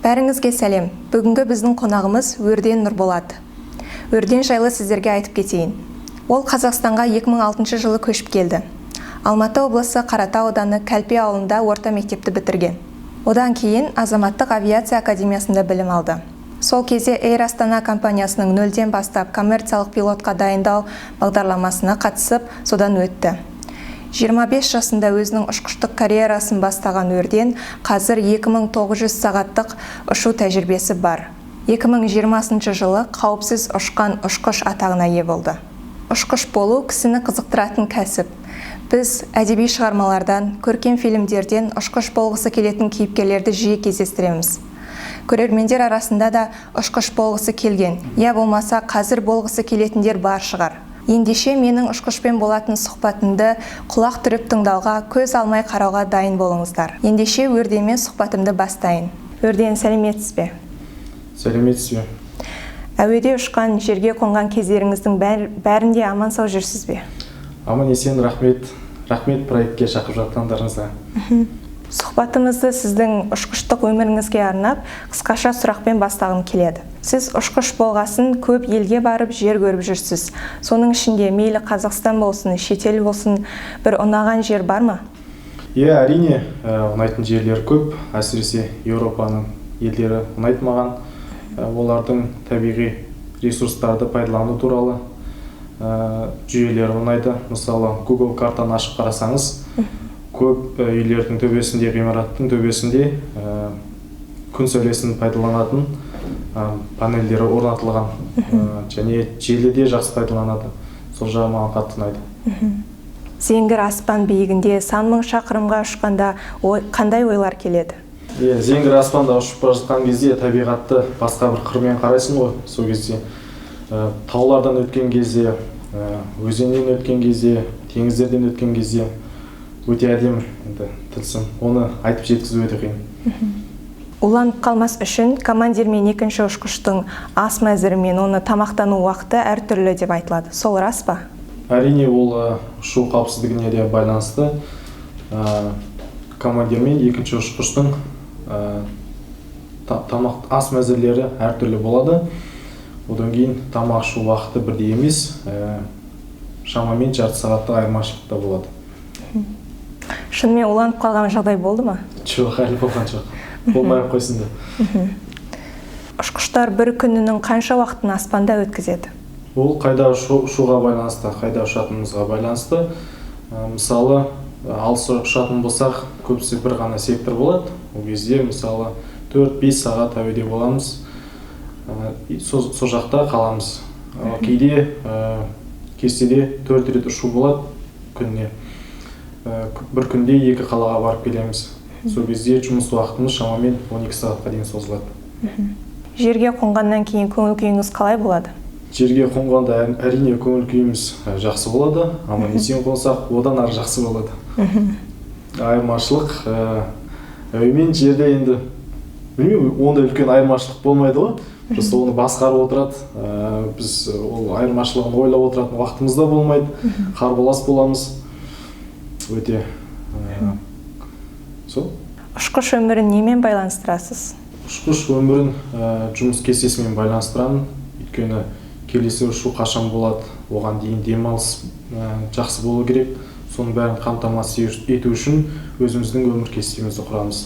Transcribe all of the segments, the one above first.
Бәріңізге сәлем. Бүгінгі біздің қонағымыз Өрден Нұрболат. Өрден жайлы сіздерге айтып кетейін. Ол Қазақстанға 2006 жылы көшіп келді. Алматы облысы Қаратау ауданы Кәлпе ауылында орта мектепті бітірген. Одан кейін Азаматтық авиация академиясында білім алды. Сол кезде Air Астана компаниясының нөлден бастап коммерциялық пилотқа дайындау бағдарламасына қатысып, содан өтті. 25 жасында өзінің ұшқыштық карьерасын бастаған Өрден қазір 2900 сағаттық ұшу тәжірибесі бар. 2020 жылы қауіпсіз ұшқан ұшқыш атағына ие болды. Ұшқыш болу кісіні қызықтыратын кәсіп. Біз әдеби шығармалардан, көркем фильмдерден ұшқыш болғысы келетін кейіпкерлерді жиі кездестіреміз. Көрермендер арасында да ұшқыш болғысы келген, я болмаса қазір болғысы келетіндер бар шығар. Ендеше менің ұшқышпен болатын сұхбатымды құлақ түріп тыңдауға, көз алмай қарауға дайын болыңыздар. Ендеше Өрденмен сұхбатымды бастайын. Өрден, сәлеметсіз бе? Сәлеметсіз бе? Әуеде ұшқан, жерге қонған кездеріңіздің бәрінде аман сау жүрсіз бе? Аман есен, рахмет. Рахмет проектке шақырып жатқандарыңызға. Сұхбатымызды сіздің ұшқыштық өміріңізге арнап, қысқаша сұрақпен бастағым келеді. Сіз ұшқыш болғасын көп елге барып жер көріп жүрсіз. Соның ішінде мейлі Қазақстан болсын, шетел болсын, бір ұнаған жер бар ма? Әрине, ұнайтын жерлер көп. Әсіресе Еуропаның елдері ұнайды маған. Олардың табиғи ресурстарды пайдалану туралы жүйелері ұнайды. Мысалы, Google картаны ашып қарасаңыз, көп үйлердің төбесінде, ғимараттың төбесінде күн сәулесін пайдаланатын панельдері орнатылған, және желі де жақсы пайдаланады. Сол жағы маған қатты ұнайды. Зеңгір аспан биігінде сан мың шақырымға ұшқанда қандай ойлар келеді? Зеңгір аспанда ұшып бара жатқан кезде табиғатты басқа бір қырмен қарайсың ғой. Сол кезде таулардан өткен кезде, өзеннен өткен кезде, теңіздерден өткен кезде өте әдемі, тылсым. Оны айтып жеткізу өте қиын. Уланып қалмас үшін командир мен екінші ұшқыштың ас мәзірі мен оны тамақтану уақыты әртүрлі деп айтылады. Сол рас па? Әрине, ол ұшу қауіпсіздігіне де байланысты. Командир мен екінші ұшқыштың ас мәзірлері әртүрлі болады. Одан кейін тамақ ішу уақыты бірдей емес, шамамен жарты сағаттық айырмашылықта болады. Шынымен уланып қалған жағдай болды ма? Жоқ, әлі болған жоқ. Болмай қойсын да. Ұшқыштар бір күнінің қанша уақытын аспанда өткізеді? Ол қайда ұшуға байланысты, қайда ұшатынымызға байланысты. Мысалы, алыс ұшатын болсақ, көбісі бір ғана сектор болады. Ол кезде, мысалы, 4-5 сағат әуеде боламыз. Сол жақта қаламыз. Кейде кестеде 4 рет ұшу болады күніне. Бір күнде 2 қалаға барып келеміз. Сол кезде жұмыс уақытымыз шамамен 12 сағатқа дейін созылады. Жерге қонғаннан кейін көңіл күйіңіз қалай болады? Жерге қонғанда әрине көңіл күйіміз жақсы болады. Аман есен қонсақ, одан ары жақсы болады. Айырмашылық әуемен жерде енді білмеймін, онда үлкен айырмашылық болмайды ғой. Просто оны басқарып отырады. Біз ол айырмашылығын ойлап отыратын уақытымыз да болмайды. Қарбалас боламыз. Өте сол. Ұшқыш өмірін немен байланыстырасыз? Ұшқыш өмірін жұмыс кестесімен байланыстырамын. Өйткені келесі ұшу қашан болады, оған дейін демалыс жақсы болу керек. Соның бәрін қамтамасыз ету үшін өзіміздің өмір кестемізді құрамыз.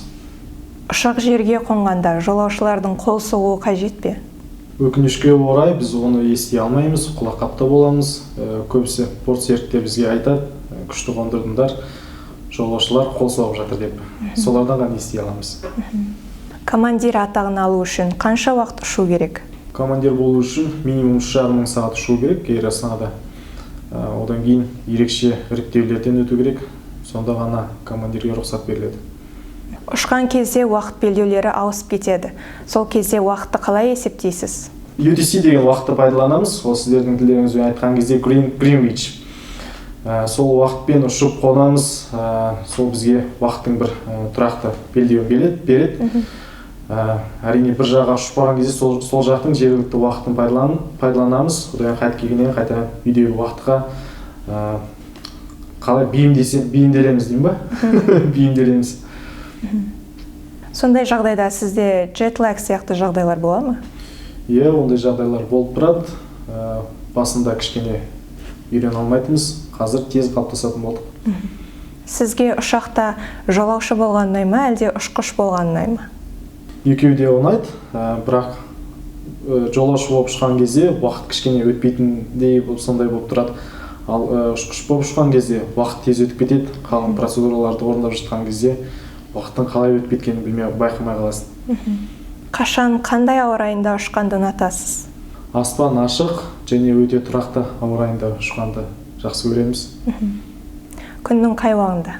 Ұшақ жерге қонғанда жолаушылардың қол соғуы қажет пе? Өкінішке орай біз оны ести алмаймыз, құлаққапта боламыз. Көбісі бортсеріктер бізге айтады, күшті қондырдыңдар, жолаушылар қол соғып жатыр деп. Солардан ғана ести аламыз. Командир атағын алу үшін қанша уақыт ұшу керек? Командир болу үшін минимум 3,5 сағат ұшу керек Air Астанада. Одан кейін ерекше іріктеулерден өту керек. Сонда ғана командирге рұқсат беріледі. Ұшқан кезде уақыт белдеулері ауысып кетеді. Сол кезде уақытты қалай есептейсіз? UTC деген уақытты пайдаланамыз. Ол сіздердің тілдеріңізбен айтқан кезде Greenwich. Сол уақытпен ұшып қонамыз. Сол бізге уақыттың бір тұрақты белдеуін береді. әрине бір жаққа ұшып барған кезде сол жақтың жергілікті уақытын пайдаланамыз. Одан қайтып келгеннен қайта үйдегі уақытқа қалай бейімделеміз деймін ба? Бейімделеміз. Сондай жағдайда сізде джетлаг сияқты жағдайлар бола ма? Иә, ондай жағдайлар болып тұрады. Басында кішкене үйрене алмайтынбыз, қазір тез қалыптасатын болдық. Сізге ұшақта жолаушы болған ұнай ма, әлде ұшқыш болған ұнай ма? Екеуі де ұнайды, бірақ жолаушы болып ұшқан кезде уақыт кішкене өтпейтіндей сондай болып тұрады. Ал ұшқыш болып ұшқан кезде уақыт тез өтіп кетеді. Қалған процедураларды орындап жатқан кезде уақыттың қалай өтіп кеткенін байқамай қаласың. Қашан, қандай ауа райында ұшқанды ұнатасыз? Аспан ашық және өте тұрақты ауа райында ұшқанды жақсы көреміз. Күннің қай уақытында?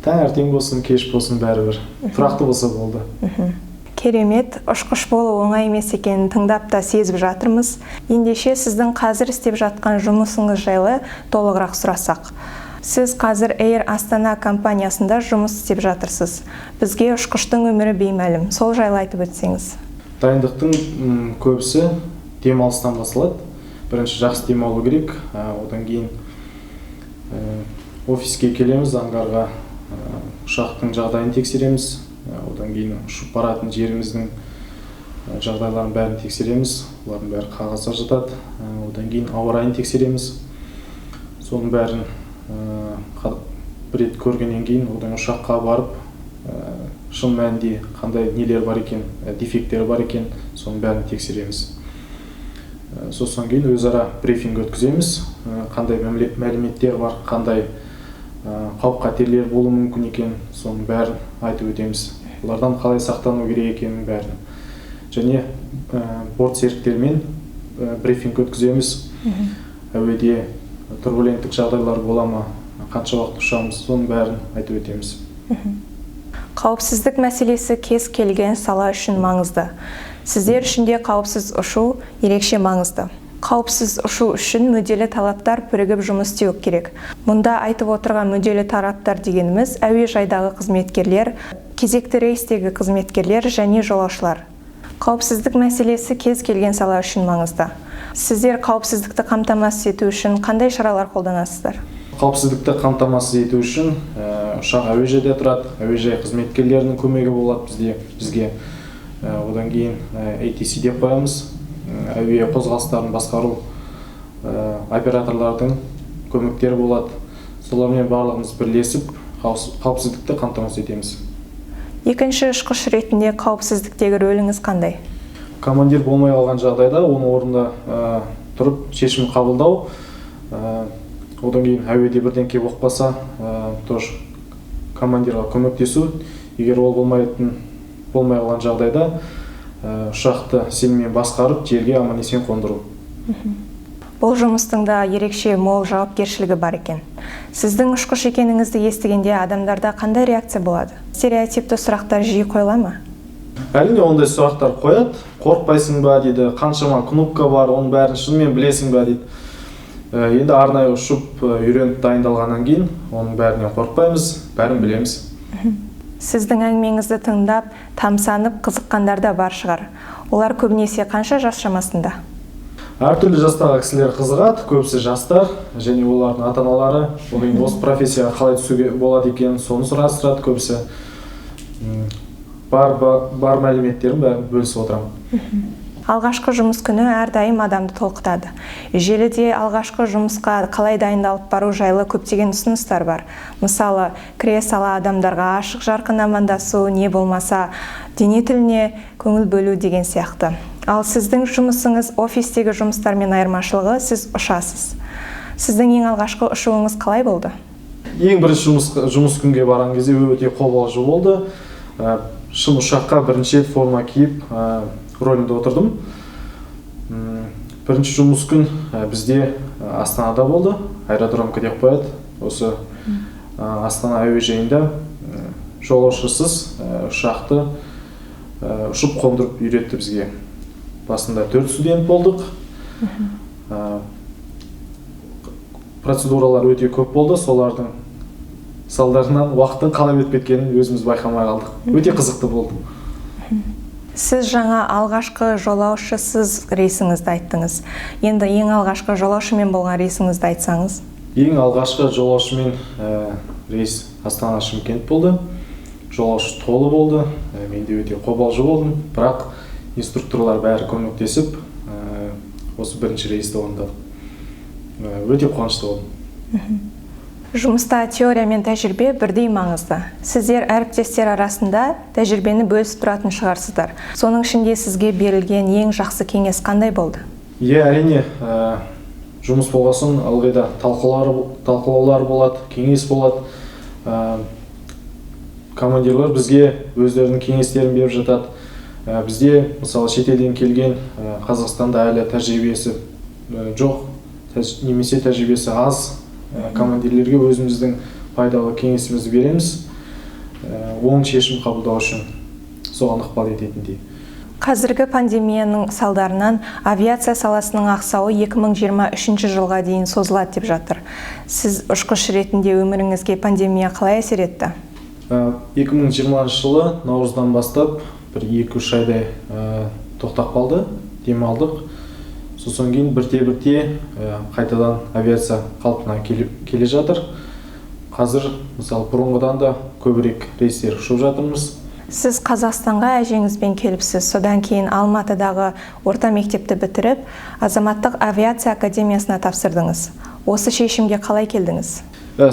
Таңертең болсын, кеш болсын, бәрібір. Тұрақты болса болды. Керемет, ұшқыш болу оңай емес екенін тыңдап та сезіп жатырмыз. Ендеше сіздің қазір істеп жатқан жұмысыңыз жайлы толығырақ сұрасақ. Сіз қазір Air Астана компаниясында жұмыс істеп жатырсыз. Бізге ұшқыштың өмірі беймәлім. Сол жайлы айтып өтсеңіз. Дайындықтың көбісі демалыстан басталады. Бірінші жақсы демалу керек. Одан кейін офиске келеміз, ангарға ұшақтың жағдайын тексереміз. Одан кейін ұшып баратын жеріміздің жағдайларын бәрін тексереміз. Олардың бәрі қағазға жатады. Одан кейін ауа райын тексереміз. Соның бәрін бір рет көргеннен кейін одан ұшаққа барып, шын мәнінде қандай нелер бар екен, дефекттер бар екен, соның бәрін тексереміз. Сосын кейін өзара брифинг өткіземіз. Қандай мәліметтер бар, қандай қауіп-қатерлер болуы мүмкін екен, соның бәрін айтып өтеміз. Олардан қалай сақтану керек екенін бәрін. Және борт серіктермен брифинг өткіземіз. Әуеде турбуленттік жағдайлар бола ма, қанша уақыт ұшамыз, соның бәрін айтып өтеміз. Қауіпсіздік мәселесі кез келген сала үшін маңызды. Сіздер үшін де қауіпсіз ұшу ерекше маңызды. Қауіпсіз ұшу үшін мүдделі талаптар бірігіп жұмыс істеу керек. Мұнда айтып отырған мүдделі талаптар дегеніміз әуежайдағы қызметкерлер, кезекті рейстегі қызметкерлер және жолаушылар. Қауіпсіздік мәселесі кез келген сала үшін маңызды. Сіздер қауіпсіздікті қамтамасыз ету үшін қандай шаралар қолданасыздар? Қауіпсіздікті қамтамасыз ету үшін ұшақ әуежайда тұрады, әуежай қызметкерлерінің көмегі болады бізге. Одан кейін ATC деп қоямыз. Әуе қозғалыстарын басқару операторлардың көмектері болады. Солармен барлығымыз бірлесіп қауіпсіздікті қамтамасыз етеміз. Екінші ұшқыш ретінде қауіпсіздіктегі рөліңіз қандай? Командир болмай қалған жағдайда оның орнында тұрып шешім қабылдау. Одан кейін әуеде бірдеңке болып қалса, командирға көмектесу. Егер ол болмай қалған жағдайда ұшақты сеніммен басқарып, жерге аман-есен қондыру. Бұл жұмыстың да ерекше мол жауапкершілігі бар екен. Сіздің ұшқыш екеніңізді естігенде адамдарда қандай реакция болады? Стереотипті сұрақтар жиі қойыла ма? Әрине ондай сұрақтар қояды. Қорықпайсың ба дейді, қаншама кнопка бар, оның бәрін шынымен білесің ба дейді. Енді арнайы ұшып үйреніп дайындалғаннан кейін оның бәрінен қорықпаймыз, бәрін білеміз. Сіздің әңгімеңізді тыңдап, тамсанып, қызыққандар да бар шығар. Олар көбінесе қанша жас шамасында? Әртүрлі жастағы кісілер қызығады, көбісі жастар және олардың ата-аналары. Осы профессияға қалай түсуге болады екен, соны сұрастырады көбісі. Бар мәліметтерін бәрін бөлісіп отырамын. Алғашқы жұмыс күні әрдайым адамды толқытады. Желіде алғашқы жұмысқа қалай дайындалып бару жайлы көптеген ұсыныстар бар. Мысалы, кіре сала адамдарға ашық жарқын амандасу, не болмаса дене тіліне көңіл бөлу деген сияқты. Ал сіздің жұмысыңыз офистегі жұмыстармен айырмашылығы, сіз ұшасыз. Сіздің ең алғашқы ұшуыңыз қалай болды? Ең бірінші жұмыс күнге барған кезде өте қобалжу болды. Шын ұшаққа бірінші форма киіп рөлінде отырдым. Бірінші жұмыс күн бізде Астанада болды, аэродромка деп қояды. Осы Астана әуежайында жолаушысыз ұшақты ұшып қондырып үйретті бізге. Басында 4 студент болдық. Процедуралар өте көп болды, солардың салдарынан уақыттың қалай өтіп кеткенін өзіміз байқамай қалдық. Өте қызықты болды. Сіз жаңа алғашқы жолаушысыз рейсіңізді айттыңыз. Енді ең алғашқы жолаушымен болған рейсіңізді айтсаңыз? Ең алғашқы жолаушымен рейс Астана-Шымкент болды. Жолаушы толы болды. Мен де өте қобалжы болдым, бірақ инструкторлар бәрі көмектесіп, осы бірінші рейсті орындадым. Өте қуанышты болдым. Жұмыста теория мен тәжірибе бірдей маңызды. Сіздер әріптестер арасында тәжірибені бөлісіп тұратын шығарсыздар. Соның ішінде сізге берілген ең жақсы кеңес қандай болды? Әрине, жұмыс болған соң ылғи да талқылаулар болады, кеңес болады. Командирлер бізге өздерінің кеңестерін беріп жатады. Бізде, мысалы, шетелден келген, Қазақстанда әлі тәжірибесі жоқ, немесе тәжірибесі аз командирлерге өзіміздің пайдалы кеңесімізді береміз, оң шешім қабылдау үшін соған ықпал ететіндей. Қазіргі пандемияның салдарынан авиация саласының ақсауы 2023 жылға дейін созылады деп жатыр. Сіз ұшқыш ретінде өміріңізге пандемия қалай әсер етті? 2020 жылы наурыздан бастап бір 2-3 айдай тоқтап қалды, демалдық. Сосын кейін бірте-бірте қайтадан авиация қалпына келе жатыр. Қазір, мысалы, бұрынғыдан да көбірек рейстер ұшып жатырмыз. Сіз Қазақстанға әжеңізбен келіпсіз, содан кейін Алматыдағы орта мектепті бітіріп, Азаматтық авиация академиясына тапсырдыңыз. Осы шешімге қалай келдіңіз?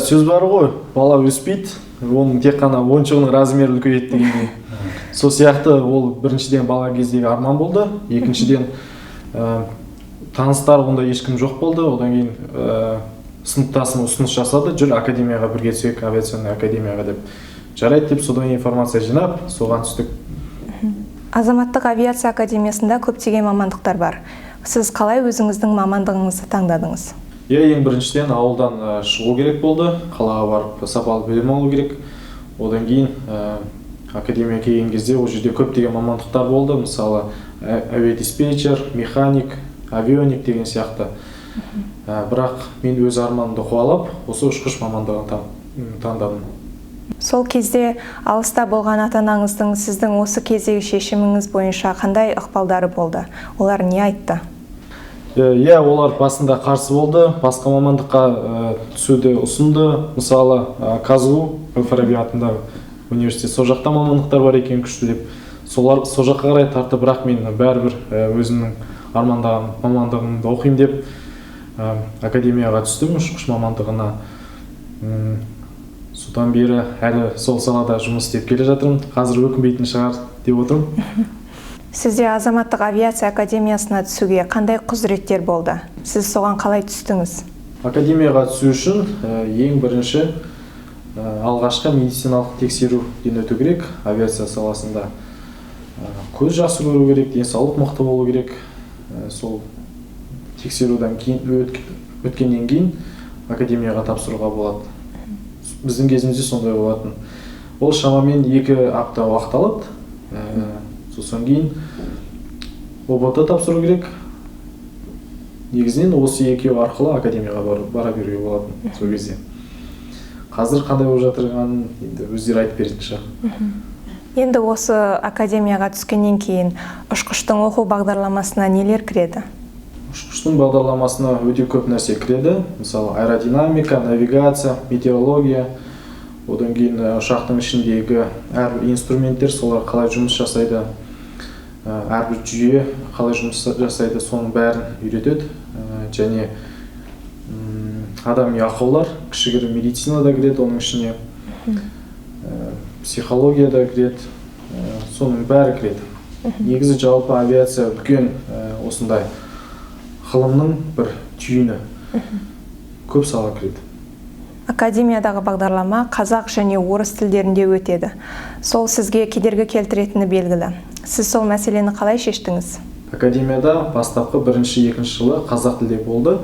Сөз бар ғой, бала өспейді, оның тек қана ойыншығының размері үлкейеді дегендей. Сол сияқты ол біріншіден бала кездегі арман болды, екіншіден таныстар онда ешкім жоқ болды. Одан кейін сыныптасым ұсыныс жасады, жүр академияға бірге түсейік, авиационный академияға деп. Жарайды деп, содан информация жинап, соған түстік. Азаматтық авиация академиясында көптеген мамандықтар бар. Сіз қалай өзіңіздің мамандығыңызды таңдадыңыз? Ең біріншіден ауылдан шығу керек болды, қалаға барып сапалы білім алу керек. Одан кейін академия келген кезде ол жерде көптеген мамандықтар болды, мысалы авиадиспетчер, механик, авионик деген сияқты. Бірақ мен өз арманымды қуалап, осы ұшқыш мамандығын таңдадым. Сол кезде алыста болған ата-анаңыздың сіздің осы кездегі шешіміңіз бойынша қандай ықпалдары болды? Олар не айтты? Олар басында қарсы болды, басқа мамандыққа түсуді ұсынды. Мысалы, Казгу, Әл-Фараби атындағы университет, сол жақта мамандықтар бар екен күшті деп. Сол жаққа қарай тарты, бірақ мен бәрібір өзімнің армандаған мамандығымды оқимын деп академияға түстім, ұшқыш мамандығына. Содан бері әлі сол салада жұмыс істеп келе жатырмын. Қазір өкінбейтін шығар деп отырмын. Сізде Азаматтық авиация академиясына түсуге қандай құзыреттер болды? Сіз соған қалай түстіңіз? Академияға түсу үшін ең бірінші алғашқы медициналық тексеруден өту керек. Авиация саласында көз жақсы көру керек, денсаулық мықты болу керек. Сол тексеруден өткеннен кейін академияға тапсыруға болады. Біздің кезімізде сондай болатын. Ол шамамен 2 апта уақыт алады. Сосын кейін ОБТ тапсыру керек. Негізінен осы екеуі арқылы академияға бара беруге болатын сол кезде. Қазір қандай болып жатырғанын енді өздері айтып беретін шығар. Енді осы академияға түскеннен кейін ұшқыштың оқу бағдарламасына нелер кіреді? Ұшқыштың бағдарламасына өте көп нәрсе кіреді. Мысалы, аэродинамика, навигация, метеорология, одан кейін ұшақтың ішіндегі әрбір инструменттер, солар қалай жұмыс жасайды, әрбір жүйе қалай жұмыс жасайды, соның бәрін үйретеді. Және адами ақаулар, кішігірім медицина да кіреді оның ішіне, психология да кіреді, соның бәрі кіреді. Негізі жалпы авиация үлкен осындай ғылымның бір түйіні, көп сала кіреді. Академиядағы бағдарлама қазақ және орыс тілдерінде өтеді. Сол сізге кедергі келтіретіні белгілі. Сіз сол мәселені қалай шештіңіз? Академияда бастапқы 1-2 жылы қазақ тілде болды.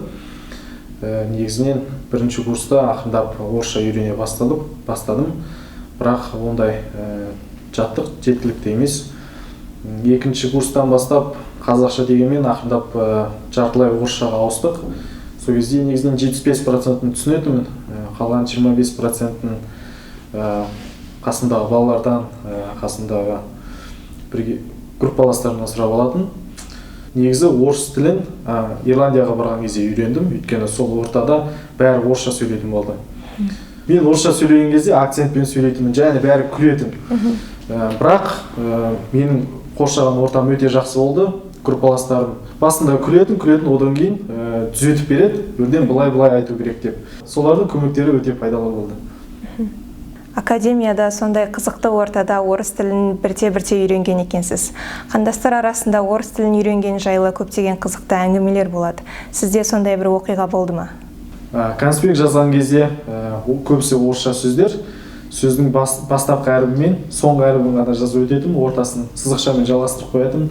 Негізінен 1-ші курста ақырындап орысша үйрене бастадым. Бірақ ондай жаттық жеткілікті емес. 2-ші курстан бастап қазақша дегенмен ақырындап жартылай орысшаға ауыстық. Сол кезде негізінен 75%-ын түсінетімін, қалған 25%-ын қасындағы балалардан, қасындағы бірге группаластарымнан сұрап алатын. Негізі орыс тілін Ирландияға барған кезде үйрендім, өйткені сол ортада бәрі орысша сөйлейтін болды. Мен орысша сөйлеген кезде акцентпен сөйлейтінмін, және бәрі күлетін. Бірақ менің қоршаған ортам өте жақсы болды. Группаластарым басында күлетін, одан кейін түзетіп береді, бірден былай айту керек деп. Солардың көмектері өте пайдалы болды. Академияда сондай қызықты ортада орыс тілін бірте-бірте үйренген екенсіз. Қандастар арасында орыс тілін үйренген жайлы көптеген қызықты әңгімелер болады. Сізде сондай бір оқиға болды ма? Конспект жазған кезде көбісі орысша сөздер. Сөздің бастапқы әрібі мен соңғы әрібін ғана жазып өтетім, ортасын сызықшамен жалғастырып қоятын.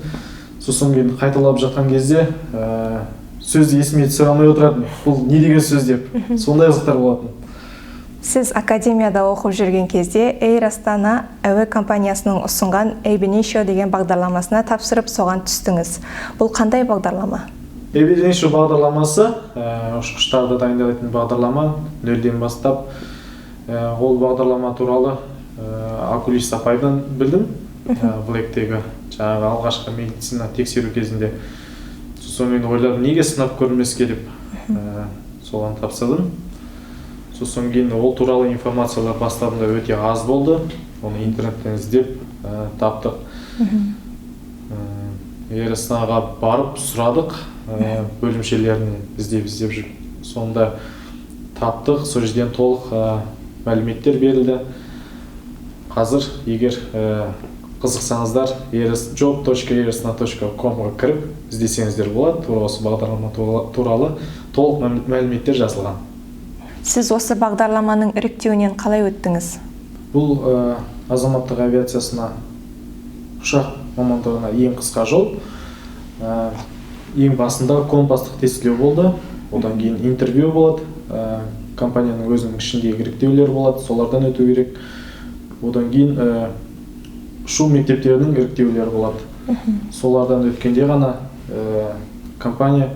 Сосын кейін қайталап жатқан кезде сөзді есіме түсіре алмай отыратын. Бұл не деген сөз деп. Сондай қызықтар болатын. Сіз академияда оқып жүрген кезде Air Astana әуе компаниясының ұсынған Ebenezer деген бағдарламасына тапсырып, соған түстіңіз. Бұл қандай бағдарлама? Ebenezer бағдарламасы ұшқыштарды дайындайтын бағдарлама, нөлден бастап. Ол бағдарлама туралы окулист апайдан білдім. Блэктегі жаңағы алғашқы медицина тексеру кезінде. Сосын ойладым, неге сынап көрмеске деп соған тапсырдым. Сосын кейін ол туралы информациялар бастапында өте аз болды. Оны интернеттен іздеп таптық. Air Astanaға барып сұрадық, бөлімшелерін іздеп жүріп. Сонда таптық, сол жерден толық мәліметтер берілді. Қазір егер қызықсаңыздар job.airastana.com-ға кіріп іздесеңіздер болады. Осы бағдарлама туралы толық мәліметтер жазылған. Сіз осы бағдарламаның іріктеуінен қалай өттіңіз? Бұл азаматтық авиациясына ұшақ мамандығына ең қысқа жол. Ең басында компастық тестілеу болды. Одан кейін интервью болады. Компанияның өзінің ішіндегі іріктеулер болады. Солардан өту керек. Одан кейін ұшу мектептерінің іріктеулері болады. Солардан өткенде ғана компания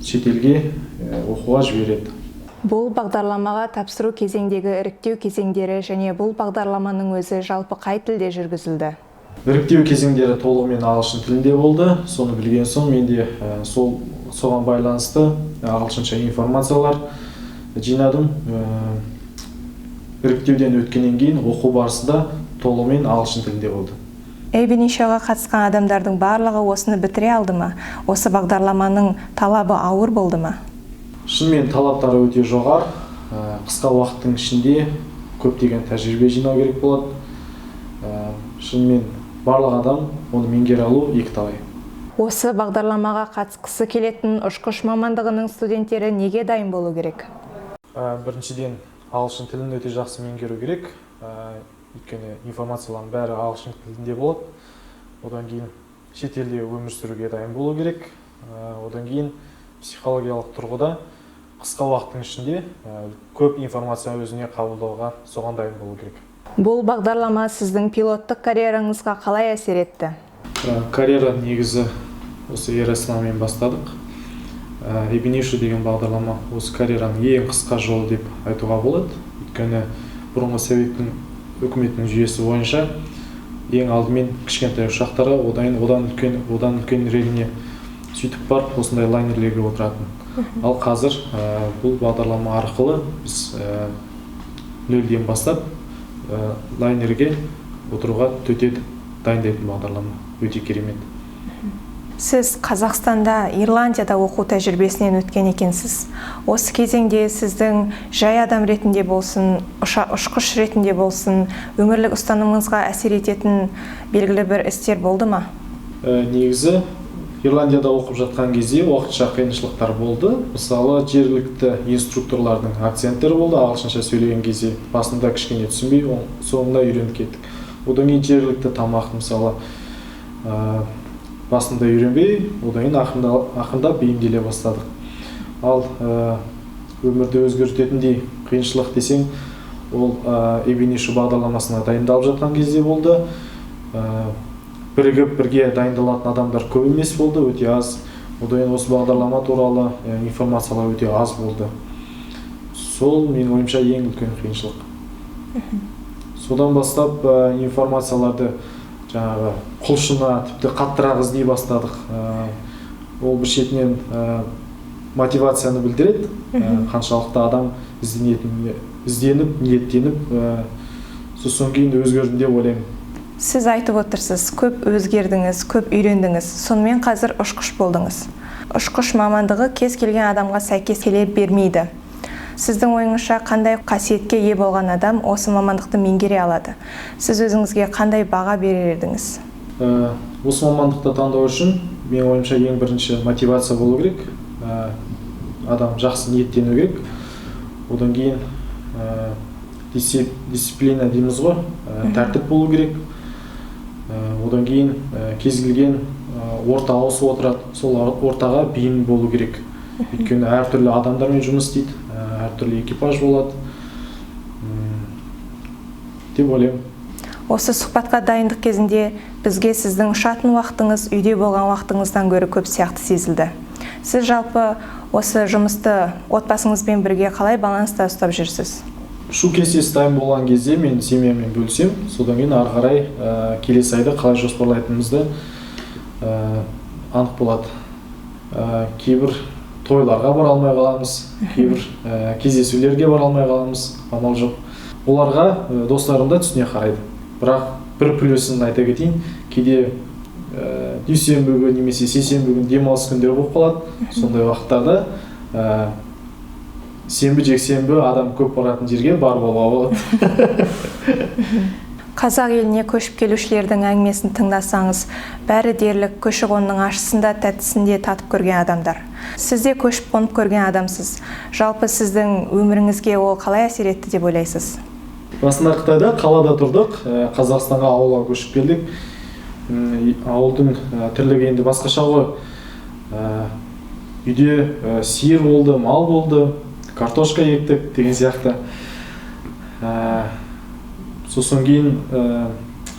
шетелге оқуға жібереді. Бұл бағдарламаға тапсыру кезеңдегі іріктеу кезеңдері және бұл бағдарламаның өзі жалпы қай тілде жүргізілді? Іріктеу кезеңдері толығымен ағылшын тілінде болды. Соны білген соң менде соған байланысты ағылшынша информациялар жинадым. Іріктеуден өткеннен кейін оқу барысында толығымен ағылшын тілінде болды. Ebenezer'ға қатысқан адамдардың барлығы осыны бітіре алды ма? Осы бағдарламаның талабы ауыр болды ма? Шынымен талаптары өте жоғары. Қысқа уақыттың ішінде көптеген тәжірибе жинау керек болады. Шынымен барлық адам оны меңгере алу екіталай. Осы бағдарламаға қатысқысы келетін ұшқыш мамандығының студенттері неге дайын болу керек? Біріншіден ағылшын тілін өте жақсы меңгеру керек. Өйткені информациялардың бәрі ағылшын тілінде болады. Одан кейін шетелде өмір сүруге дайын болу керек. Одан кейін психологиялық тұрғыда қысқа уақыттың ішінде көп информация өзіне қабылдауға соған дайын болу керек. Бұл бағдарлама сіздің пилоттық карьераңызға қалай әсер етті? Карьера негізі осы Air Astanaмен бастадық. Ebenezer деген бағдарлама осы карьераның ең қысқа жолы деп айтуға болады. Өйткені бұрынғы Советтің үкіметінің жүйесі бойынша ең алдымен кішкентай ұшақтары, одан үлкен рейдіне сөйтіп барып осындай лайнерлерге отыратын. Ал қазір бұл бағдарлама арқылы біз нөлден бастап лайнерге отыруға төтеп дайындайтын бағдарлама. Өте керемет. Сіз Қазақстанда, Ирландияда оқу тәжірибесінен өткен екенсіз. Осы кезеңде сіздің жай адам ретінде болсын, ұшқыш ретінде болсын, өмірлік ұстанымыңызға әсер ететін белгілі бір істер болды ма? Негізі Ирландияда оқып жатқан кезде уақытша қиыншылықтар болды. Мысалы, жергілікті инструкторлардың акценттері болды. Ағылшынша сөйлеген кезде басында кішкене түсінбей, соңында үйреніп кеттік. Одан кейін жергілікті тамақ, мысалы, басында үйренбей, одан кейін ақырындап бейімделе бастадық. Ал өмірді өзгертетіндей қиыншылық десең, ол Ebenezer бағдарламасына дайындалып жатқан кезде болды. Бірігіп бірге дайындалатын адамдар көп емес болды, өте аз. Одан кейін осы бағдарлама туралы информациялар өте аз болды. Сол менің ойымша ең үлкен қиыншылық. Содан бастап информацияларды жаңағы құлшына тіпті қаттырақ іздей бастадық. Ол бір шетінен мотивацияны білдіреді. Қаншалықты адам ізденіп, ниеттеніп, сосын кейін өзгерді деп ойлаймын. Сіз айтып отырсыз, көп өзгердіңіз, көп үйрендіңіз, сонымен қазір ұшқыш болдыңыз. Ұшқыш мамандығы кез келген адамға сәйкес келе бермейді. Сіздің ойыңызша қандай қасиетке ие болған адам осы мамандықты меңгере алады? Сіз өзіңізге қандай баға берер едіңіз? Осы мамандықты таңдау үшін менің ойымша ең бірінші мотивация болу керек. Адам жақсы ниеттену керек. Одан кейін дисциплина дейміз ғой, тәртіп болу керек. Одан кейін кез келген орта ауысып отырады, сол ортаға бейім болу керек. Өйткені әртүрлі адамдармен жұмыс істейді, әртүрлі экипаж болады деп ойлаймын. Осы сұхбатқа дайындық кезінде бізге сіздің ұшатын уақытыңыз үйде болған уақытыңыздан гөрі көп сияқты сезілді. Сіз жалпы осы жұмысты отбасыңызбен бірге қалай баланста ұстап жүрсіз? Шу кестесі дайын болған кезде мен семьямен бөлісем, содан кейін ары қарай келесі айда қалай жоспарлайтынымызды анық болады. Кейбір тойларға бара алмай қаламыз, кейбір кездесулерге бара алмай қаламыз, амал жоқ. Оларға достарым да түсіне қарайды. Бірақ бір плюсын айта кетейін, кейде дүйсенбі күні немесе сейсенбі күні демалыс күндері болып қалады. Сондай уақыттарда сенбі жексенбі адам көп баратын жерге бар болуға болады. Қазақ еліне көшіп келушілердің әңгімесін тыңдасаңыз, бәрі дерлік көші-қонның ащысында, тәттісінде татып көрген адамдар. Сіз де көшіп қонып көрген адамсыз. Жалпы сіздің өміріңізге ол қалай әсер етті деп ойлайсыз? Басында Қытайда қалада тұрдық, Қазақстанға ауылға көшіп келдік. Ауылдың тірлігі енді басқаша ғой. Үйде сиыр болды, мал болды, картошка ектік деген сияқты. Сосын кейін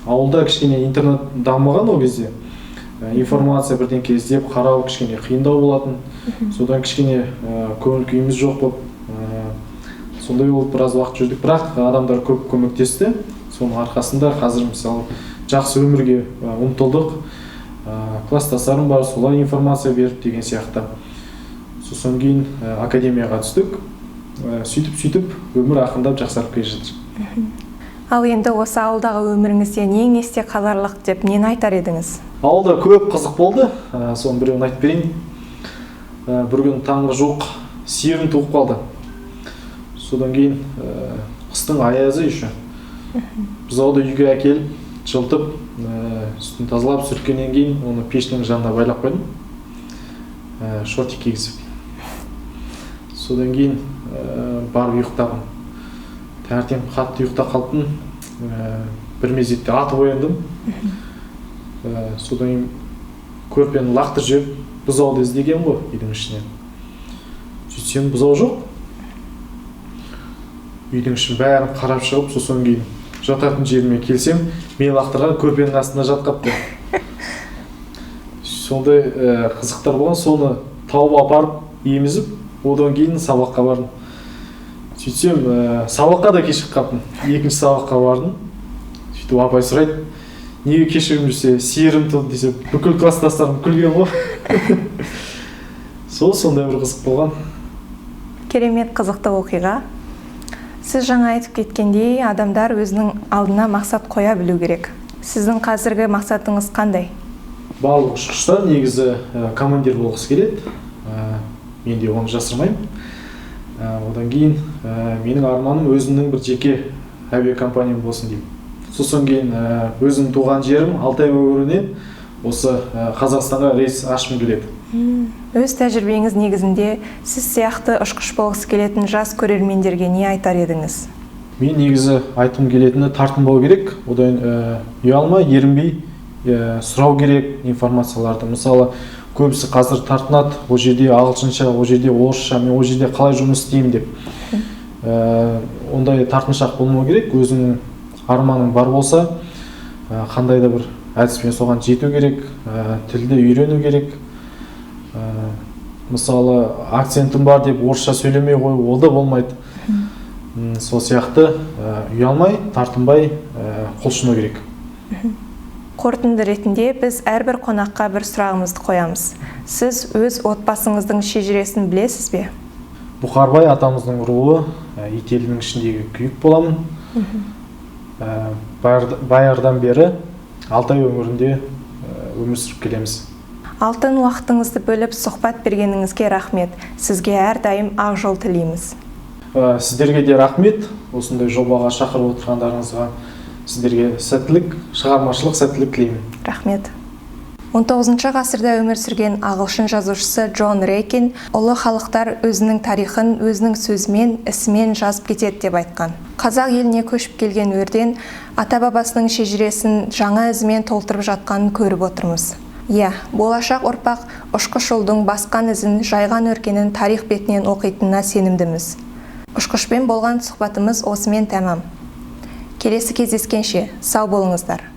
ауылда кішкене интернет дамыған ол кезде. Информация бірден іздеп қарау кішкене қиындау болатын. Содан кішкене көңіл күйіміз жоқ болып, сондай болып біраз уақыт жүрдік. Бірақ адамдар көп көмектесті. Соның арқасында қазір мысалы жақсы өмірге ұмтылдық. Класстастарым бар, солай информация беріп деген сияқты. Сосын кейін академияға түстік. Сөйтіп өмір ақырындап жақсарып келе жатыр. Ал енді осы ауылдағы өміріңізден ең есте қаларлық деп нені айтар едіңіз? Ауылда көп қызық болды. Соның біреуін айтып берейін. Бір күн таңғы жуық сиырым туып қалды. Содан кейін қыстың аязы еще. Біз ауылда үйге әкеліп, жылтып, үстін тазалап сүрткеннен кейін оны пештің жанына байлап қойдым. Шортик кигізіп. Содан кейін барып ұйықтадым. Таңертең қатты ұйықта қалдым. Бір мезетте атып ояндым. Содан кейін көрпені лақтырып жіберіп, бұзауды іздеген ғой үйдің ішінен. Сөйтсем бұзау жоқ. Үйдің ішін бәрін қарап шығып, сосын кейін жататын жеріме келсем, мен лақтырған көрпенің астында жатқапты. Сондай қызықтар болған, соны тауып апарып, емізіп, одан кейін сабаққа бардым. Сөйтсем, сабаққа да кешігіп қалдым. Екінші сабаққа бардым. Сөйтіп апай сұрайды, неге кешігіп жүрсе, сиырым туды десе, бүкіл класстастарым күлген ғой. Сондай бір қызық болған. Керемет қызықты оқиға. Сіз жаңа айтып кеткендей, адамдар өзінің алдына мақсат қоя білу керек. Сіздің қазіргі мақсатыңыз қандай? Барлық ұшқыштар негізі командир болғысы келеді. Мен де оны жасырмаймын. Одан кейін менің арманым өзімнің бір жеке әуе компаниям болсын деймін. Сосын кейін өзім туған жерім Алтай өңірінен осы Қазақстанға рейс ашқым келеді. Өз тәжірибеңіз негізінде сіз сияқты ұшқыш болғысы келетін жас көрермендерге не айтар едіңіз? Мен негізі айтқым келетіні тартынбау керек. Одан ұялмай, ерінбей сұрау керек информацияларды. Мысалы, көбісі қазір тартынады, ол жерде ағылшынша, ол жерде орысша, мен ол жерде қалай жұмыс істеймін деп. Ондай тартыншақ болмау керек. Өзіңнің арманың бар болса, қандай да бір әдіспен соған жету керек, тілді үйрену керек. Мысалы, акцентім бар деп орысша сөйлемей қой, ол да болмайды. Сол сияқты ұялмай, тартынбай құлшыну керек. Қорытынды ретінде біз әрбір қонаққа бір сұрағымызды қоямыз. Сіз өз отбасыңыздың шежіресін білесіз бе? Бұқарбай атамыздың руы, ит елінің ішіндегі күйік боламын. Баяғыдан бері Алтай өңірінде өмір сүріп келеміз. Алтын уақытыңызды бөліп сұхбат бергеніңізге рахмет. Сізге әрдайым ақ жол тілейміз. Сіздерге де рахмет. Осындай жобаға шақырып отырғандарыңызға сіздерге сәттілік, шығармашылық сәттілік тілеймін. Рахмет. 19 ғасырда өмір сүрген ағылшын жазушысы Джон Рейкин ұлы халықтар өзінің тарихын өзінің сөзімен, ісімен жазып кетеді деп айтқан. Қазақ еліне көшіп келген өрден ата-бабасының шежіресін жаңа ізімен толтырып жатқанын көріп отырмыз. Болашақ ұрпақ ұшқыш ұлдың басқан ізін, жайған өркенін тарих бетінен оқитынына сенімдіміз. Ұшқышпен болған сұхбатымыз осымен тәмам. Келесі кездескенше сау болыңыздар.